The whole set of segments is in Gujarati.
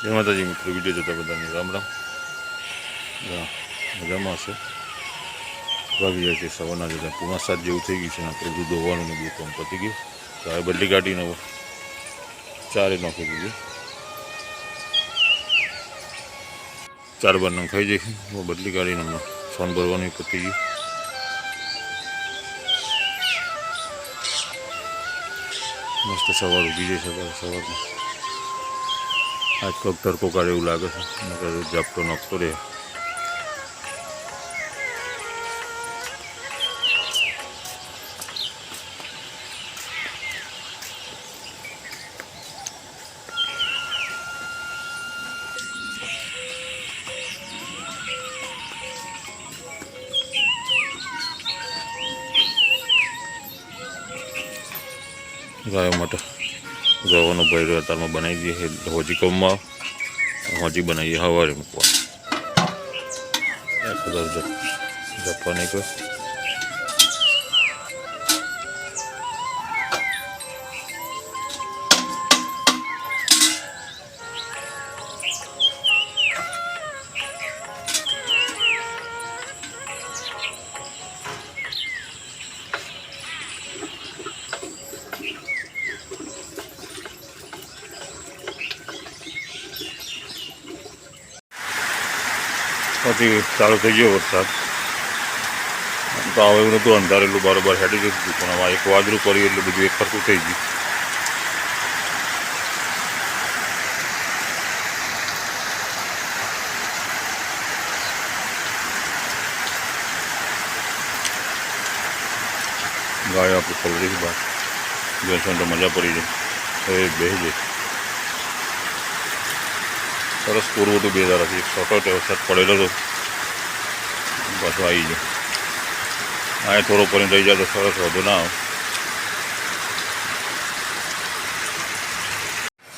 જય માતાજી મિત્રો, વિડીયો જોતા બધાને રામ રામ. મજામાં હશે. વાગી જાય છે સવારના જતા 5:30 જેવું થઈ ગયું છે. આપણે બધું ધોવાનું ને બધું કામ પતી ગયું. તો હવે બદલી કાઢીને ચારે નાખી દીધી. 4 બાર ખાઈ જઈશું. બદલી કાઢીને હમણાં સોન ભરવાનું પતી ગયું. મસ્ત સવાર ઉગી જાય સવારમાં. આજ કોઈક તડકો કાઢે એવું લાગે છે. ઝાપટો નાખતો રહે. ગાયો માટે ગવાનો ભર્યો અત્યારમાં બનાવી દઈએ. હોજી કમમાં હોજી બનાવીએ સવારે મૂકવા. જપવા નહીં કોઈ. પછી ચાલુ થઈ ગયો વરસાદ. તો આવે એવું નહોતું, અંધારેલું બરોબર હેડી જતું હતું. પણ આમાં એક વાદળું કર્યું એટલે બધું એક સરખું થઈ ગયું. ગાય આપણે પલરી બહાર બેસવાનું તો મજા પડી જાય. હવે બેસી જાય. સરસ પૂરું હતું. 2 દાડાથી એક સખત વરસાદ પડેલો હતો. પાછો આવી જાય. આ થોડો કરીને રહી જાય તો સરસ વધુ ના આવે.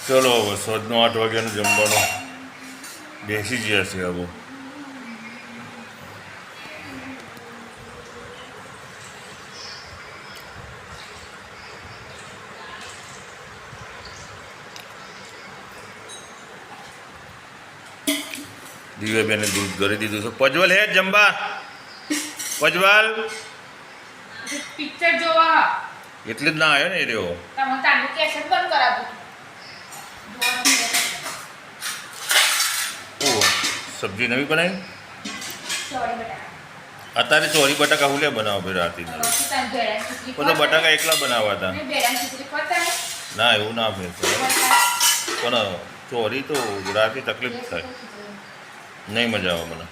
ચલો હવે સાંજનો 8 વાગ્યાનું જમવાનું બેસી ગયા છે. હવે દિવ્યાબેને દૂધ કરી દીધું છે. પજવલ હે જમવા. પજવલ પિક્ચર જોવા એટલે જ ના આવ્યો ને એ રહ્યો. તમે તાનું કેસેટ બંધ કરાવો. ઓ સબ્જી નવી બનાવી. સોરી બેટા. અત્યારે ચોરી બટાકા હુલે બનાવો ભાઈ રાતી. તો બટાકા એકલા બનાવવા હતા. ના એવું ના ફેર પણ ચોરી તો રાતે તકલીફ થાય. નહીં મજા આવે મને.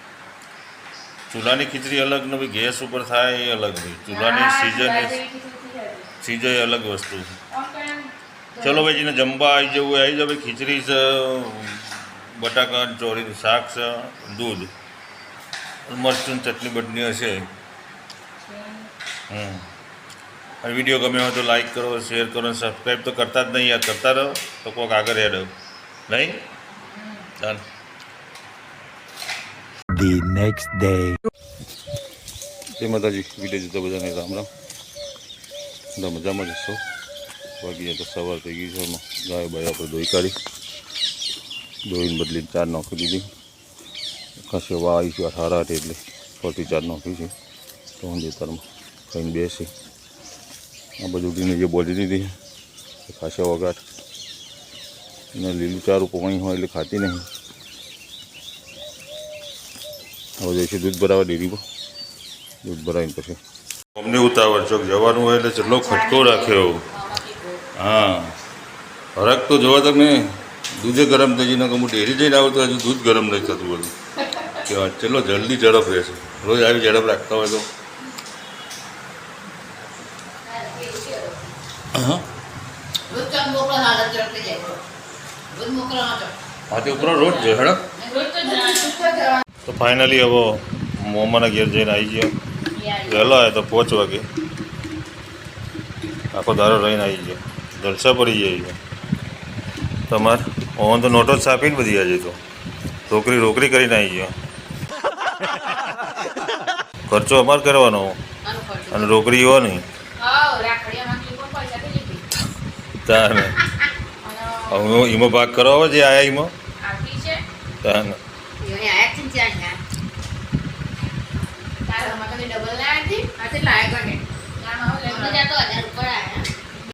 ચૂલાની ખીચડી અલગ ને ભાઈ ગેસ ઉપર થાય એ અલગ. ભાઈ ચૂલાની સીઝન અલગ વસ્તુ છે. ચલો ભાઈ જેને જમવા આવી જવું આવી જાવ. ભાઈ ખીચડી છે, બટાકા ચોરી, શાક છે, દૂધ, મરચું, ચટણી બટની હશે. અને વિડીયો ગમે હોય તો લાઈક કરો, શેર કરો, સબસ્ક્રાઈબ તો કરતા જ નહીં. યાર કરતા રહો તો કોઈક આગળ હેડ નહીં. ચાલ The next day. જય માતાજી. વિડીયો જોતા બધાને રામ રામ. બધા મજામાં જશો. વાગી તો સવાર થઈ ગઈ છે. ગાય બાય આપણે ધોઈ કાઢી. ધોઈને બદલીને 4 નાખી દીધી. ખાસી હવા આવી છે. 8:30 એટલે ફરતી 4 નાખી છે. તો હું જેતરમાં ખાઈને બેસી આ બધું ઉઠીને જે બોલી દીધી ખાસા વગાટ ને લીલું ચારું પાણી હોય એટલે ખાતી નહીં. હવે જઈશું દૂધ ભરાવા ડેરી પર. દૂધ ભરાવીને પછી અમને ઉતાવળ ચોક જવાનું હોય એટલે ચટલો ખટકો રાખ્યો. હા હરક તો જોવા તમે દૂધે ગરમ થઈ જઈને હું ડેરી જઈને આવું તો હજુ દૂધ ગરમ નહીં થતું બધું. કે ચલો જલ્દી ઝડપ રહેશે. રોજ આવી ઝડપ રાખતા હોય તો. હા તે ઉપરો રોજ છે હેડો. તો ફાઇનલી હવે મોમાના ઘેર જઈને આવી ગયો. વહેલો આવ્યો તો 5 વાગે. આખો દારો રહીને આવી ગયો. જલસા પડી જાય. તમારે ઓન તો નોટો જ છાપીને બધી આજે તો રોકડી કરીને આવી ગયો. ખર્ચો અમારે કરવાનો અને રોકડી એવો નહીં. તારે હવે એમાં ભાગ કરાવો જે આયા એમાં તાને આયા છે ને ત્યાં તારા માં તો ડબલ લાયા હતી આ તે લાયા ગણે ના માં ત્યાં તો 1000